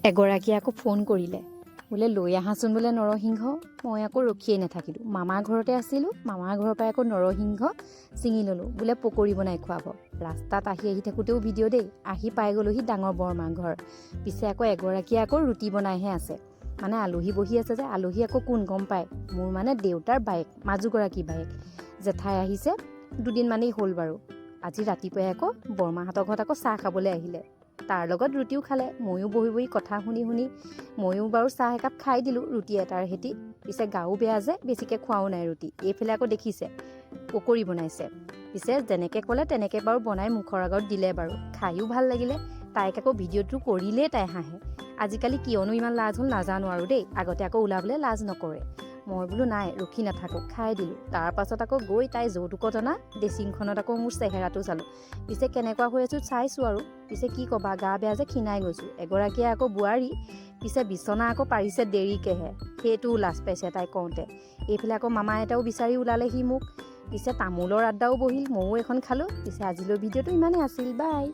এগৰাকীয়ে আকৌ ফোন কৰিলে, বোলে লৈ আহাচোন বোলে নৰসিংহ। মই আকৌ ৰখিয়েই নাথাকিলোঁ, মামাৰ ঘৰতে আছিলোঁ। মামাৰ ঘৰৰ পৰাই আকৌ নৰসিংহ ছিঙি ল'লোঁ, বোলে পকৰি বনাই খুৱাব। ৰাস্তাত আহি থাকোঁতেও ভিডিঅ' দেই, আহি পাই গ'লোহি ডাঙৰ বৰমাৰ ঘৰ। পিছে আকৌ এগৰাকীয়ে আকৌ ৰুটি বনাইহে আছে, মানে আলহী বহি আছে যে। আলহী আকৌ কোন গম পায়? মোৰ মানে দেউতাৰ বায়েক, মাজুগৰাকী বায়েক। জেঠাই আহিছে, দুদিনমানেই হ'ল বাৰু। আজি ৰাতিপুৱাই আকৌ বৰমাহঁতৰ ঘৰত আকৌ চাহ খাবলৈ আহিলে, তাৰ লগত ৰুটিও খালে। ময়ো বহি বহি কথা শুনি ময়ো বাৰু চাহ একাপ খাই দিলোঁ ৰুটি এটাৰ সৈতে। পিছে গাও বেয়া যে বেছিকৈ খোৱাও নাই ৰুটি। এইফালে আকৌ দেখিছে পকৰি বনাইছে। পিছে যেনেকৈ ক'লে তেনেকৈ বাৰু বনাই মুখৰ আগত দিলে বাৰু, খায়ো ভাল লাগিলে। তাইক আকৌ ভিডিঅ'টো কৰিলেই তাই হাঁহে। আজিকালি কিয়নো ইমান লাজ হ'ল নাজানো আৰু দেই, আগতে আকৌ ওলাবলৈ লাজ নকৰে। মই বোলো নাই, ৰখি নাথাকোঁ, খাই দিলোঁ। তাৰপাছত আকৌ গৈ তাই যৌতুকত অনা ড্ৰেছিংখনত আকৌ মোৰ চেহেৰাটো চালোঁ। পিছে কেনেকুৱা হৈ আছোঁ চাইছোঁ আৰু। পিছে কি ক'বা, গা বেয়া যে ক্ষীণাই গৈছোঁ। এগৰাকীয়ে আকৌ বোৱাৰী, পিছে বিচনা আকৌ পাৰিছে দেৰিকৈহে, সেইটোও লাজ পাইছে তাই কওঁতে। এইফালে আকৌ মামা এটাও বিচাৰি ওলালেহি মোক। পিছে তামোলৰ আড্ডাও বহিল, ময়ো এখন খালোঁ। পিছে আজিলৈ ভিডিঅ'টো ইমানেই আছিল, বাই।